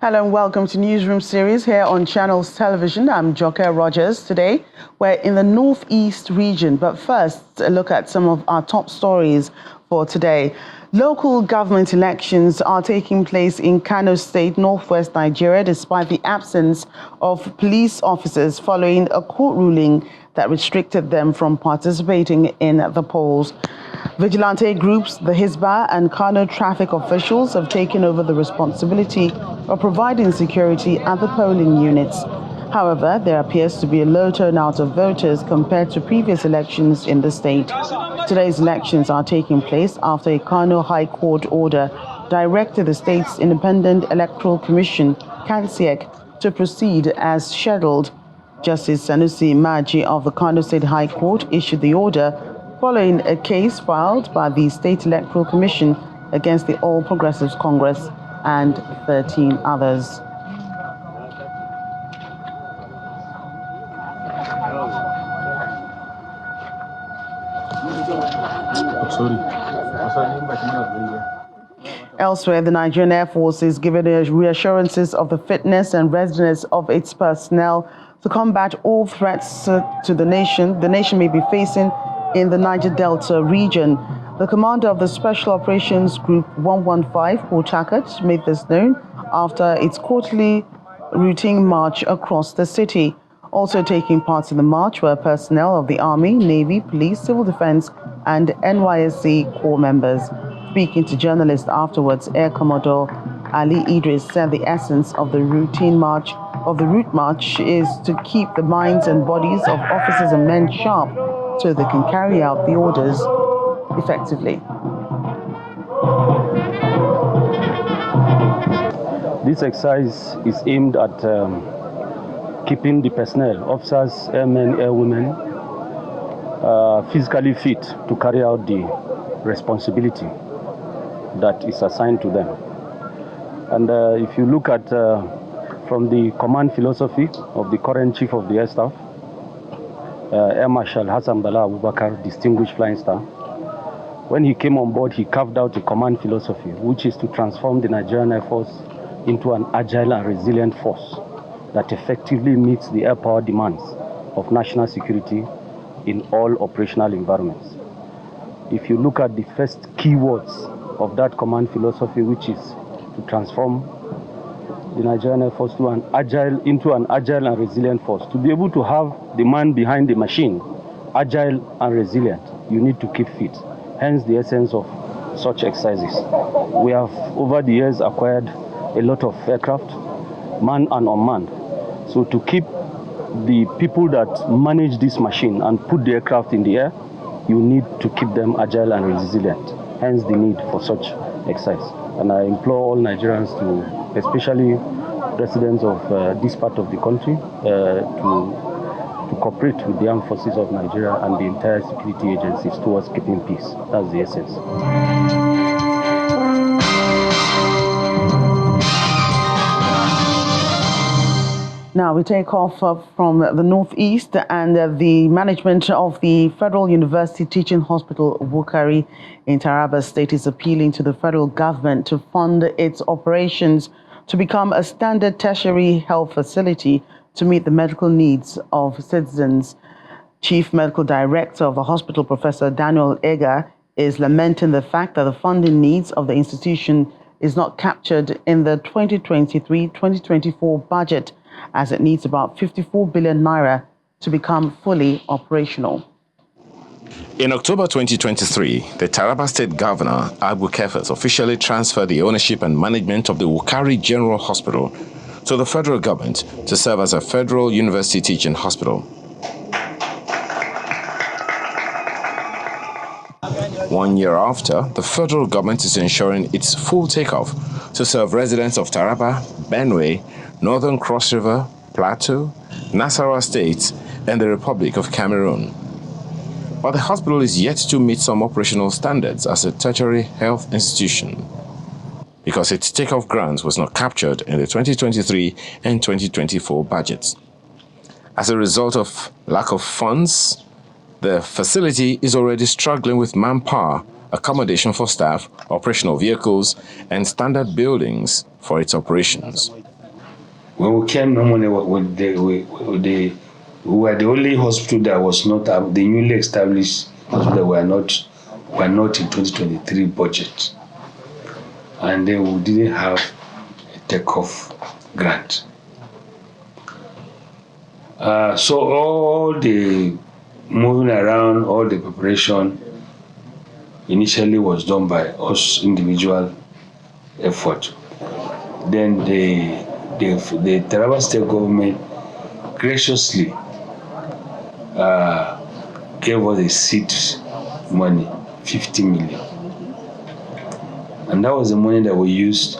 Hello and welcome to Newsroom series here on Channels Television. I'm Joke Rogers. Today, we're in the Northeast region, but first, a look at some of our top stories for today. Local government elections are taking place in Kano State, northwest Nigeria, despite the absence of police officers following a court ruling that restricted them from participating in the polls. Vigilante groups, the Hisbah and Kano traffic officials have taken over the responsibility of providing security at the polling units. However, there appears to be a low turnout of voters compared to previous elections in the state. Today's elections are taking place after a Kano High Court order directed the state's Independent Electoral Commission, KANSIEC, to proceed as scheduled. Justice Sanusi Maji of the Kano State High Court issued the order following a case filed by the State Electoral Commission against the All Progressives Congress and 13 others. Elsewhere, the Nigerian Air Force is giving reassurances of the fitness and readiness of its personnel to combat all threats to the nation may be facing in the Niger Delta region. The commander of the Special Operations Group 115, Paul Tackett, made this known after its quarterly routine march across the city. Also taking part in the march were personnel of the Army, Navy, Police, Civil Defense, and NYSC Corps members. Speaking to journalists afterwards, Air Commodore Ali Idris said the essence of the route march is to keep the minds and bodies of officers and men sharp so they can carry out the orders effectively. This exercise is aimed at keeping the personnel, officers, airmen, airwomen, physically fit to carry out the responsibility that is assigned to them. And if you look at from the command philosophy of the current Chief of the Air Staff, Air Marshal Hassan Bala Abubakar, Distinguished Flying Star, when he came on board, he carved out a command philosophy, which is to transform the Nigerian Air Force into an agile and resilient force that effectively meets the air power demands of national security in all operational environments. If you look at the first keywords of that command philosophy, which is to transform the Nigerian Air Force into an agile and resilient force, to be able to have the man behind the machine agile and resilient, you need to keep fit. Hence the essence of such exercises. We have over the years acquired a lot of aircraft, manned and unmanned. So to keep the people that manage this machine and put the aircraft in the air, you need to keep them agile and resilient. Hence the need for such exercise. And I implore all Nigerians to, especially residents of this part of the country, to cooperate with the armed forces of Nigeria and the entire security agencies towards keeping peace. That's the essence. Now we take off from the Northeast, and the management of the Federal University Teaching Hospital Wukari in Taraba State is appealing to the federal government to fund its operations to become a standard tertiary health facility to meet the medical needs of citizens. Chief Medical Director of the hospital, Professor Daniel Ega, is lamenting the fact that the funding needs of the institution is not captured in the 2023-2024 budget, as it needs about 54 billion naira to become fully operational. In October 2023, the Taraba State Governor, Abu Kefas, officially transferred the ownership and management of the Wukari General Hospital to the federal government to serve as a federal university teaching hospital. 1 year after, the federal government is ensuring its full takeoff to serve residents of Taraba, Benue, Northern Cross River, Plateau, Nasarawa States, and the Republic of Cameroon. But the hospital is yet to meet some operational standards as a tertiary health institution, because its takeoff grant was not captured in the 2023 and 2024 budgets. As a result of lack of funds, the facility is already struggling with manpower, accommodation for staff, operational vehicles, and standard buildings for its operations. When we came, normally we were the only hospital that was not the newly established hospital were not in 2023 budget, and then we didn't have a takeoff grant. So all the moving around, all the preparation initially was done by us individual effort. Then the Taraba state government graciously gave us a seed money, 50 million. And that was the money that we used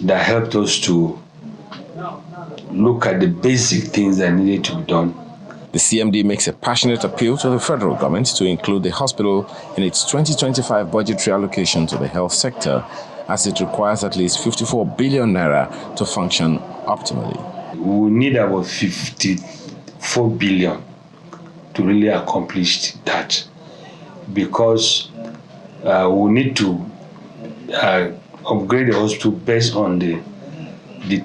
that helped us to look at the basic things that needed to be done. The CMD makes a passionate appeal to the federal government to include the hospital in its 2025 budgetary allocation to the health sector, as it requires at least 54 billion naira to function optimally. We need about 54 billion to really accomplish that, because we need to upgrade the hospital based on the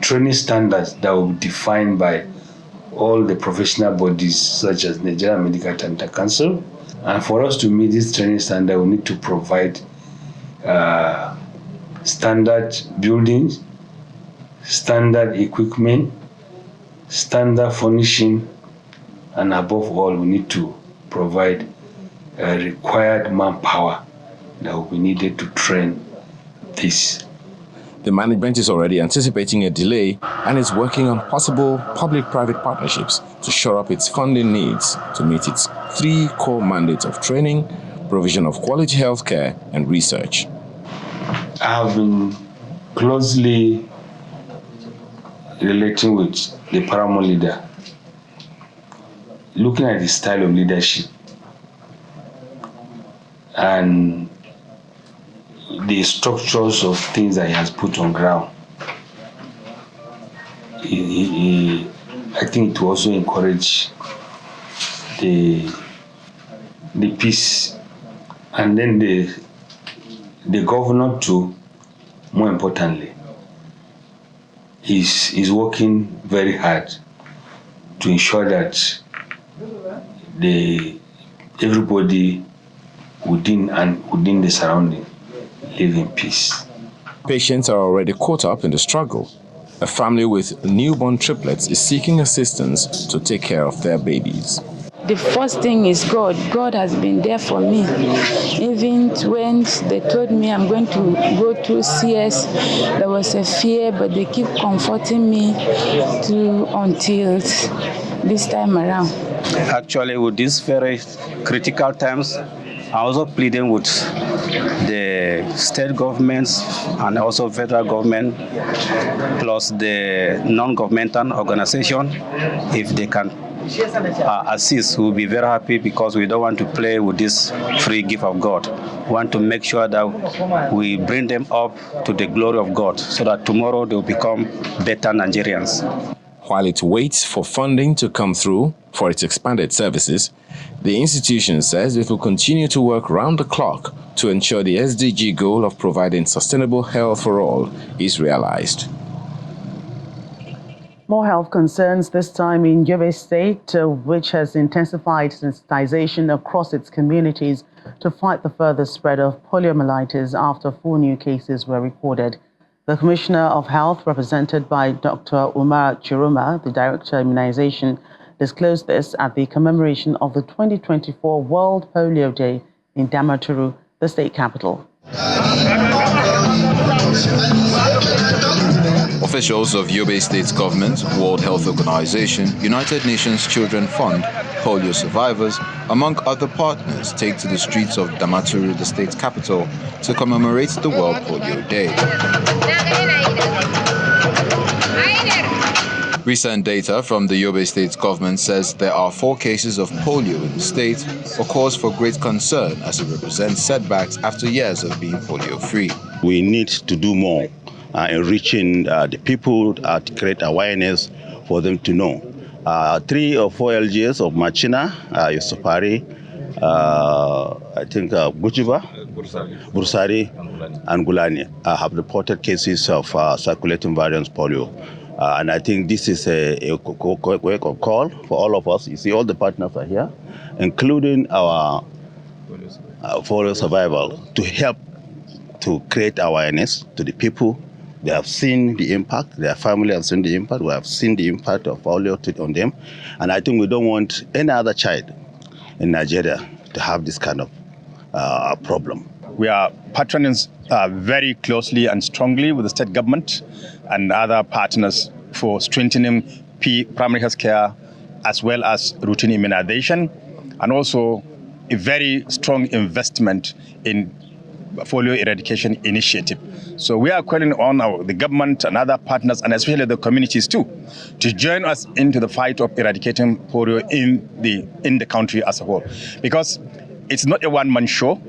training standards that will be defined by all the professional bodies such as Nigerian Medical Technical Council. And for us to meet this training standard, we need to provide standard buildings, standard equipment, standard furnishing, and above all, we need to provide required manpower that will be needed to train this. The management is already anticipating a delay and is working on possible public-private partnerships to shore up its funding needs to meet its 3 core mandates of training, provision of quality healthcare, and research. I have been closely relating with the paramount leader, looking at the style of leadership and the structures of things that he has put on ground. I think it will also encourage the peace, and then the governor too, more importantly, is working very hard to ensure that everybody within the surrounding live in peace. Patients are already caught up in the struggle. A family with newborn triplets is seeking assistance to take care of their babies. The first thing is God. God has been there for me. Even when they told me I'm going to go through CS, there was a fear, but they keep comforting me until this time around. Actually, with these very critical times, I'm also pleading with the state governments and also federal government, plus the non-governmental organization, if they can assist, we'll be very happy, because we don't want to play with this free gift of God. We want to make sure that we bring them up to the glory of God, so that tomorrow they'll become better Nigerians. While it waits for funding to come through for its expanded services, the institution says it will continue to work round the clock to ensure the SDG goal of providing sustainable health for all is realized. More health concerns, this time in Yobe State, which has intensified sensitization across its communities to fight the further spread of poliomyelitis after 4 new cases were recorded. The Commissioner of Health, represented by Dr. Umar Chiruma, the Director of Immunization, disclosed this at the commemoration of the 2024 World Polio Day in Damaturu, the state capital. Officials of Yobe State's government, World Health Organization, United Nations Children Fund, polio survivors, among other partners, take to the streets of Damaturu, the state's capital, to commemorate the World Polio Day. Recent data from the Yobe State's government says there are 4 cases of polio in the state, a cause for great concern as it represents setbacks after years of being polio-free. We need to do more in reaching the people, to create awareness for them to know. 3 or 4 LGS of Machina, Yusufari, I think Bujiba, Bursari, and Gulani have reported cases of circulating variant polio. And I think this is a wake-up call for all of us. You see, all the partners are here, including our polio survival, to help to create awareness to the people. They have seen the impact, their family have seen the impact, we have seen the impact of polio on them. And I think we don't want any other child in Nigeria to have this kind of problem. We are partnering very closely and strongly with the state government and other partners for strengthening primary health care as well as routine immunization, and also a very strong investment in polio eradication initiative. So we are calling on the government and other partners, and especially the communities too, to join us into the fight of eradicating polio in the country as a whole. Because it's not a one-man show.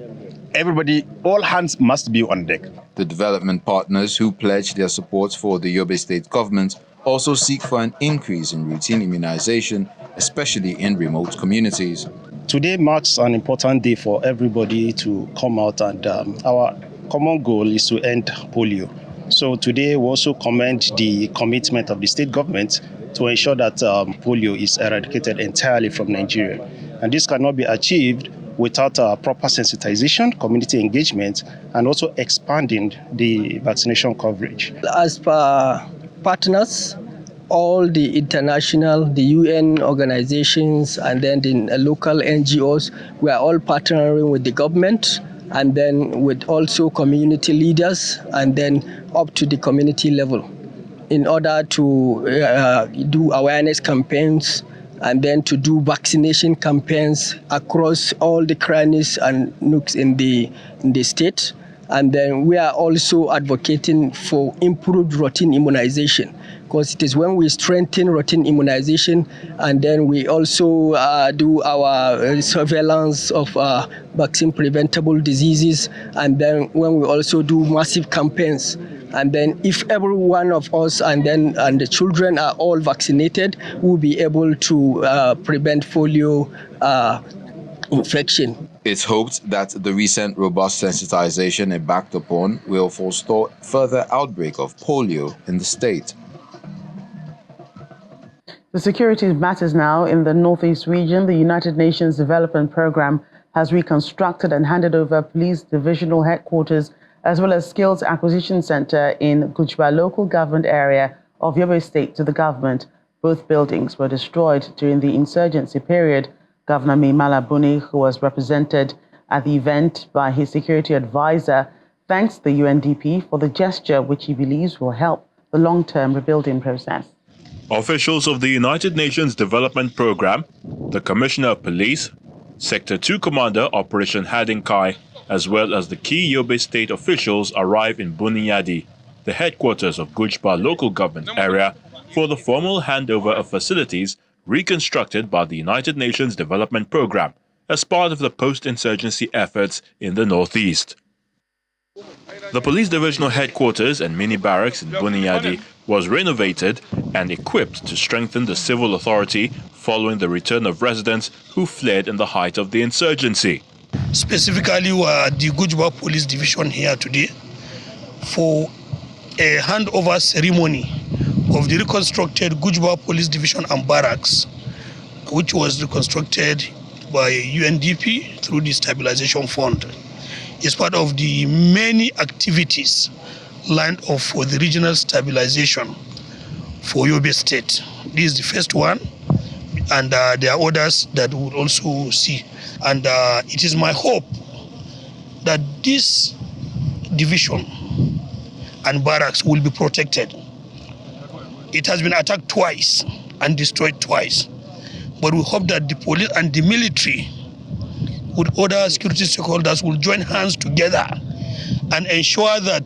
Everybody, all hands must be on deck. The development partners who pledged their support for the Yobe state government also seek for an increase in routine immunization, especially in remote communities. Today marks an important day for everybody to come out, and our common goal is to end polio. So today we also commend the commitment of the state government to ensure that polio is eradicated entirely from Nigeria. And this cannot be achieved without proper sensitization, community engagement, and also expanding the vaccination coverage. As per partners, all the international, the UN organizations, and then the local NGOs, we are all partnering with the government, and then with also community leaders, and then up to the community level, in order to do awareness campaigns, and then to do vaccination campaigns across all the crannies and nooks in the state. And then we are also advocating for improved routine immunization, because it is when we strengthen routine immunization, and then we also do our surveillance of vaccine preventable diseases, and then when we also do massive campaigns. And then if every one of us and the children are all vaccinated, we'll be able to prevent polio infection. It's hoped that the recent robust sensitization embarked upon will forestall further outbreak of polio in the state. The security matters now in the Northeast region. The United Nations Development Programme has reconstructed and handed over police divisional headquarters as well as skills acquisition center in Gujba local government area of Yobe State to the government. Both buildings were destroyed during the insurgency period. Governor Maimala Buni, who was represented at the event by his security advisor, thanks the UNDP for the gesture, which he believes will help the long-term rebuilding process. Officials of the United Nations Development Programme, the Commissioner of Police, Sector 2 Commander Operation Hadinkai, as well as the key Yobe State officials arrive in Buniyadi, the headquarters of Gujba local government area, for the formal handover of facilities reconstructed by the United Nations Development Programme as part of the post-insurgency efforts in the Northeast. The police divisional headquarters and mini barracks in Buniyadi was renovated and equipped to strengthen the civil authority following the return of residents who fled in the height of the insurgency. Specifically, we are the Gujba Police Division here today for a handover ceremony of the reconstructed Gujba Police Division and Barracks, which was reconstructed by UNDP through the Stabilization Fund. It's part of the many activities lined up for the regional stabilization for Yobe State. This is the first one, and there are others that we will also see. And it is my hope that this division and barracks will be protected. It has been attacked twice and destroyed twice. But we hope that the police and the military with other security stakeholders will join hands together and ensure that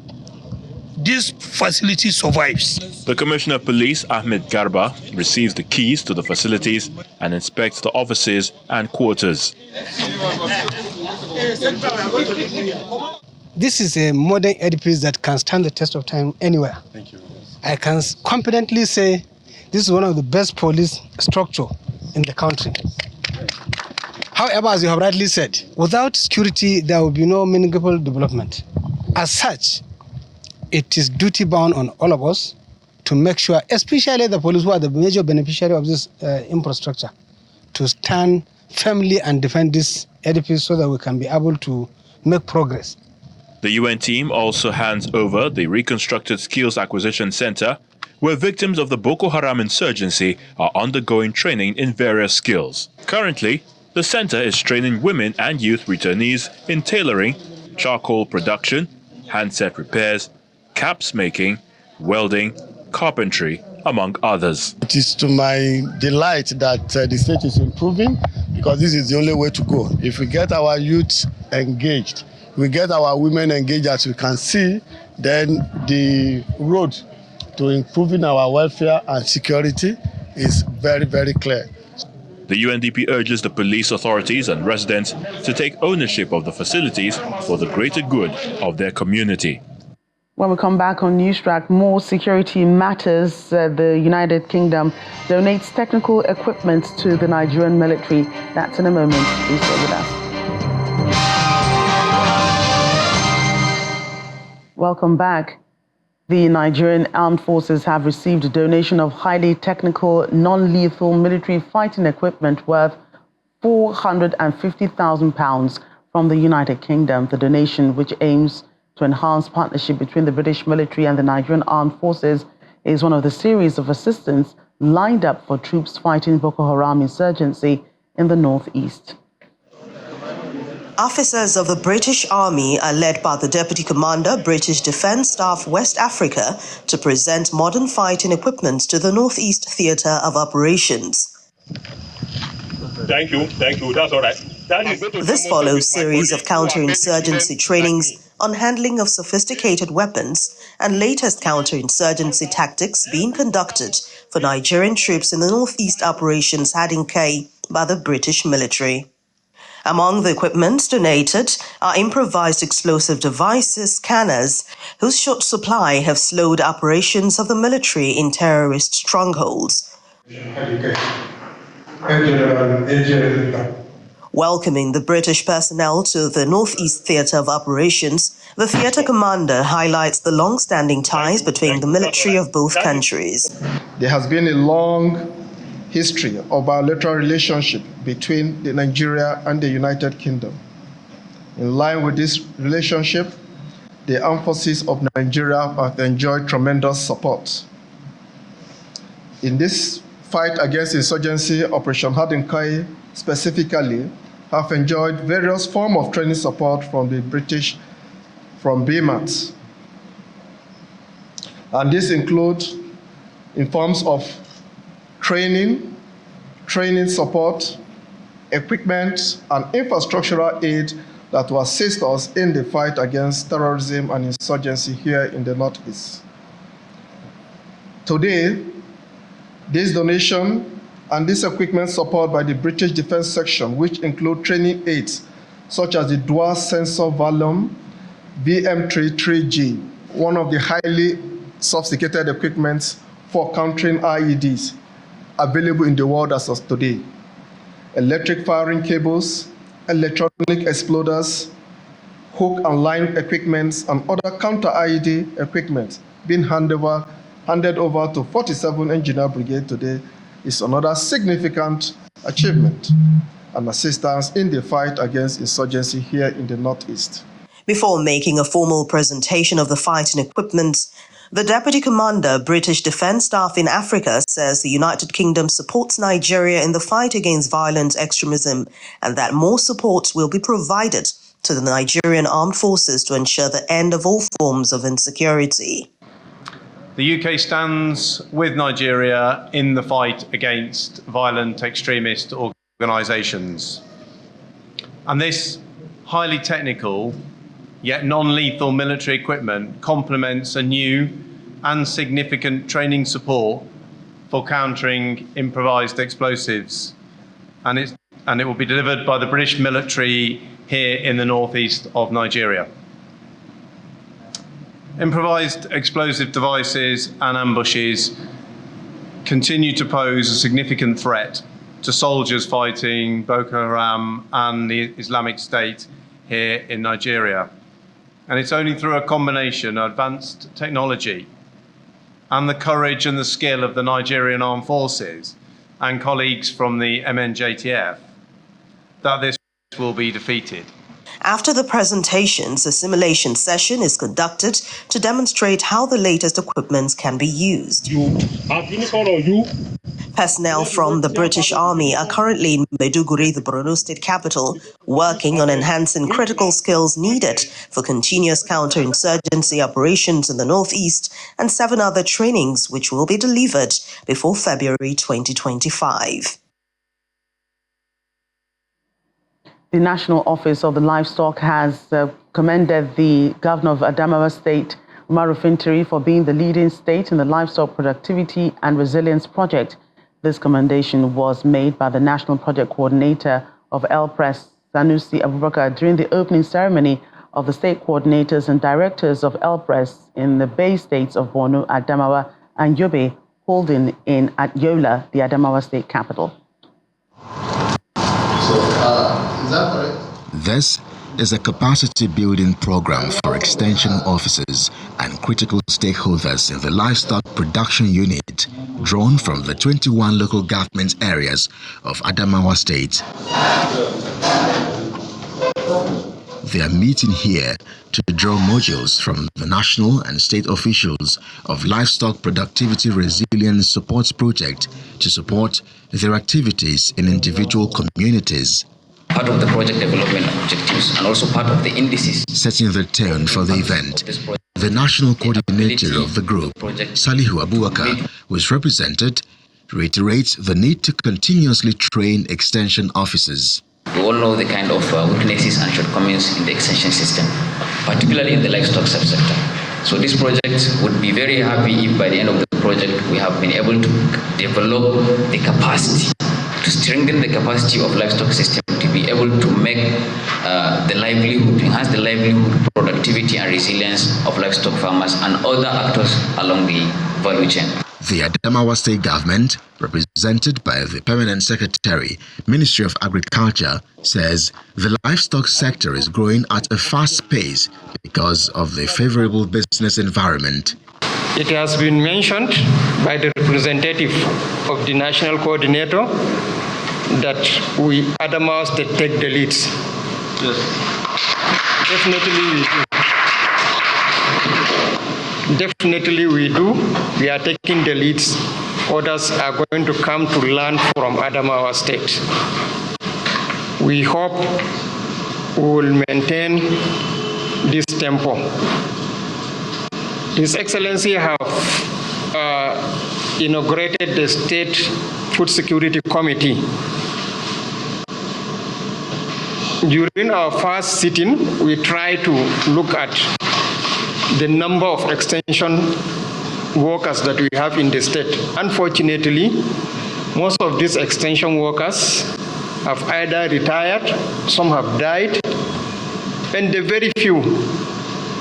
this facility survives. The Commissioner of Police, Ahmed Garba, receives the keys to the facilities and inspects the offices and quarters. This is a modern edifice that can stand the test of time anywhere. Thank you. I can confidently say this is one of the best police structure in the country. However, as you have rightly said, without security, there will be no meaningful development. As such, it is duty bound on all of us to make sure, especially the police who are the major beneficiary of this infrastructure, to stand firmly and defend this edifice so that we can be able to make progress. The UN team also hands over the reconstructed Skills Acquisition Center, where victims of the Boko Haram insurgency are undergoing training in various skills. Currently, the center is training women and youth returnees in tailoring, charcoal production, handset repairs, caps making, welding, carpentry, among others. It is to my delight that the state is improving, because this is the only way to go. If we get our youth engaged, we get our women engaged, as we can see, then the road to improving our welfare and security is very, very clear. The UNDP urges the police authorities and residents to take ownership of the facilities for the greater good of their community. When we come back on Newstrack, more security matters. The United Kingdom donates technical equipment to the Nigerian military. That's in a moment. Please stay with us. Welcome back. The Nigerian Armed Forces have received a donation of highly technical, non-lethal military fighting equipment worth £450,000 from the United Kingdom. The donation, which aims to enhance partnership between the British military and the Nigerian Armed Forces, is one of the series of assistance lined up for troops fighting Boko Haram insurgency in the northeast. Officers of the British Army are led by the Deputy Commander, British Defence Staff West Africa, to present modern fighting equipment to the Northeast Theatre of Operations. Thank you, that's all right. This follows a series of counterinsurgency trainings on handling of sophisticated weapons and latest counterinsurgency tactics being conducted for Nigerian troops in the Northeast Operations Hadinkai by the British military. Among the equipment donated are improvised explosive devices, scanners, whose short supply have slowed operations of the military in terrorist strongholds. Welcoming the British personnel to the Northeast Theatre of Operations, the theatre commander highlights the long-standing ties between the military of both countries. There has been a long history of bilateral relationship between Nigeria and the United Kingdom. In line with this relationship, the armed forces of Nigeria have enjoyed tremendous support. In this fight against insurgency, Operation Hadinkai specifically have enjoyed various forms of training support from the British, from BMAT. And this includes in forms of training support, equipment, and infrastructural aid that will assist us in the fight against terrorism and insurgency here in the Northeast. Today, this donation and this equipment support by the British Defence Section, which include training aids such as the dual sensor volume VM33G, one of the highly sophisticated equipments for countering IEDs available in the world as of today. Electric firing cables, electronic exploders, hook and line equipments, and other counter-IED equipment being handed over to 47 Engineer Brigade today is another significant achievement and assistance in the fight against insurgency here in the Northeast. Before making a formal presentation of the fighting equipment, the Deputy Commander, British Defence Staff in Africa, says the United Kingdom supports Nigeria in the fight against violent extremism and that more support will be provided to the Nigerian Armed Forces to ensure the end of all forms of insecurity. The UK stands with Nigeria in the fight against violent extremist organisations. And this highly technical yet non-lethal military equipment complements a new and significant training support for countering improvised explosives. And it will be delivered by the British military here in the northeast of Nigeria. Improvised explosive devices and ambushes continue to pose a significant threat to soldiers fighting Boko Haram and the Islamic State here in Nigeria. And it's only through a combination of advanced technology and the courage and the skill of the Nigerian Armed Forces and colleagues from the MNJTF, that this will be defeated. After the presentations, a simulation session is conducted to demonstrate how the latest equipment can be used. Personnel from the British Army are currently in Maiduguri, the Borno state capital, working on enhancing critical skills needed for continuous counterinsurgency operations in the northeast and 7 other trainings which will be delivered before February 2025. The National Office of the Livestock has commended the Governor of Adamawa State, Umaru Fintiri, for being the leading state in the Livestock Productivity and Resilience Project. This commendation was made by the National Project Coordinator of LPRES, Sanusi Abubakar, during the opening ceremony of the state coordinators and directors of LPRES in the Bay States of Borno, Adamawa, and Yobe, holding at Yola, the Adamawa state capital. Is that correct? This is a capacity building program for extension officers and critical stakeholders in the livestock production unit, drawn from the 21 local government areas of Adamawa State. They are meeting here to draw modules from the national and state officials of Livestock Productivity Resilience Support Project to support their activities in individual communities. Part of the project development objectives and also part of the indices. Setting the tone for the event, the national coordinator of the group, Salihu Abubakar, who is represented, reiterates the need to continuously train extension officers. We all know the kind of weaknesses and shortcomings in the extension system, particularly in the livestock subsector. So this project would be very happy if by the end of the project we have been able to develop the capacity, to strengthen the capacity of livestock system to be able to make the livelihood, enhance the livelihood, productivity and resilience of livestock farmers and other actors along the value chain. The Adamawa State Government, represented by the Permanent Secretary, Ministry of Agriculture, says the livestock sector is growing at a fast pace because of the favorable business environment. It has been mentioned by the representative of the national coordinator that we, Adamawa State, take the leads. Yes. Definitely we do. We are taking the leads. Others are going to come to learn from Adamawa State. We hope we will maintain this tempo. His Excellency have inaugurated the State Food Security Committee. During our first sitting, we tried to look at the number of extension workers that we have in the state. Unfortunately, most of these extension workers have either retired, some have died, and the very few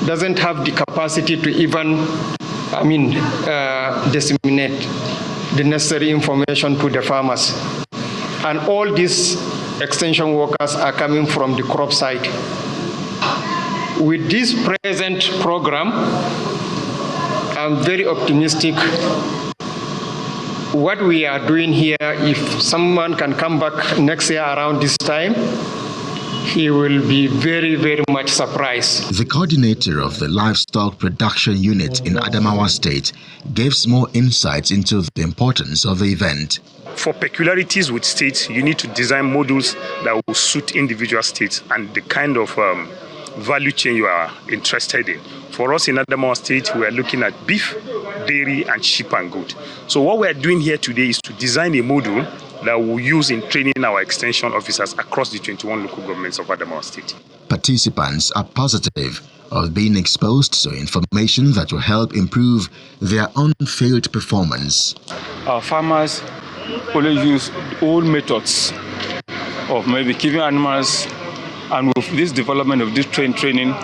doesn't have the capacity to even, disseminate the necessary information to the farmers. And all these extension workers are coming from the crop side. With this present program, I'm very optimistic. What we are doing here, if someone can come back next year around this time, he will be very, very much surprised. The coordinator of the Livestock Production Unit in Adamawa State gives more insights into the importance of the event. For peculiarities with states, you need to design modules that will suit individual states and the kind of value chain you are interested in. For us in Adamawa State, we are looking at beef, dairy, and sheep and goat. So what we are doing here today is to design a module that we'll use in training our extension officers across the 21 local governments of Adamawa State. Participants are positive of being exposed to information that will help improve their on-field performance. Our farmers always use old methods of maybe keeping animals, and with this development of this training,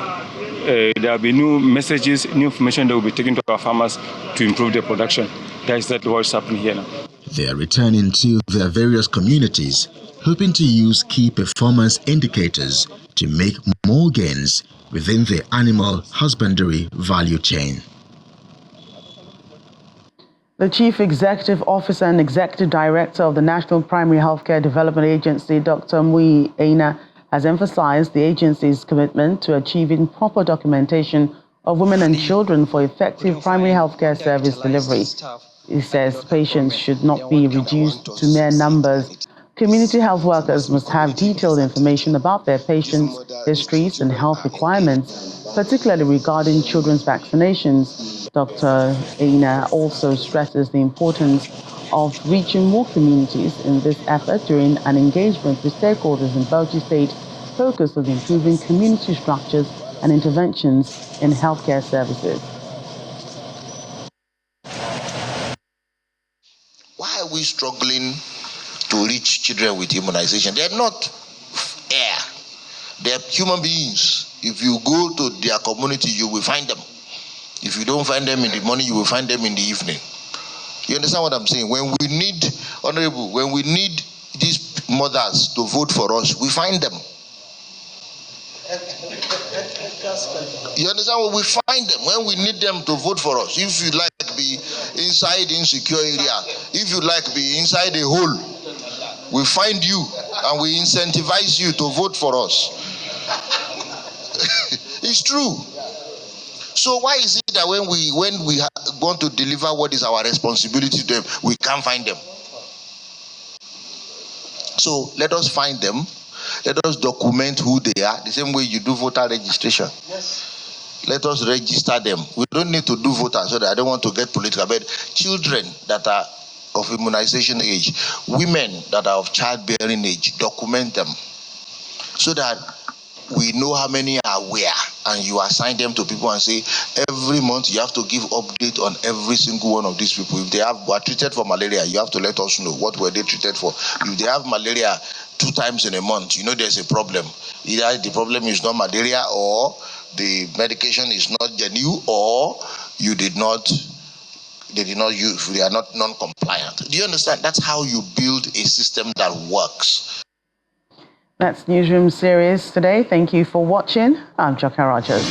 there will be new messages, new information that will be taken to our farmers to improve their production. That is what's happening here now. They are returning to their various communities, hoping to use key performance indicators to make more gains within the animal husbandry value chain. The Chief Executive Officer and Executive Director of the National Primary Healthcare Development Agency, Dr. Mui Aina, has emphasized the agency's commitment to achieving proper documentation of women and children for effective primary healthcare service delivery. He says patients should not be reduced to mere numbers. Community health workers must have detailed information about their patients' histories and health requirements, particularly regarding children's vaccinations. Dr. Aina also stresses the importance of reaching more communities in this effort during an engagement with stakeholders in Bauchi State focused on improving community structures and interventions in healthcare services. Why are we struggling to reach children with immunization? They're not air. They're human beings. If you go to their community, you will find them. If you don't find them in the morning, you will find them in the evening. You understand what I'm saying? When we need, Honorable, when we need these mothers to vote for us, we find them. You understand what we find them when we need them to vote for us? If you like to be inside insecure area, if you like to be inside a hole, we find you and we incentivize you to vote for us. It's true. So why is it that when we want to deliver what is our responsibility to them, we can't find them? So let us find them. Let us document who they are, the same way you do voter registration. Yes. Let us register them. We don't need to do voters so that I don't want to get political, but children that are of immunization age, women that are of childbearing age, document them so that we know how many are where, and you assign them to people and say every month you have to give update on every single one of these people. If they were treated for malaria, you have to let us know what were they treated for. If they have malaria 2 times in a month, you know there's a problem. Either the problem is not malaria, or the medication is not genuine, or you they are not non-compliant. Do you understand? That's how you build a system that works. That's Newsroom series today. Thank you for watching. I'm Joker Rogers.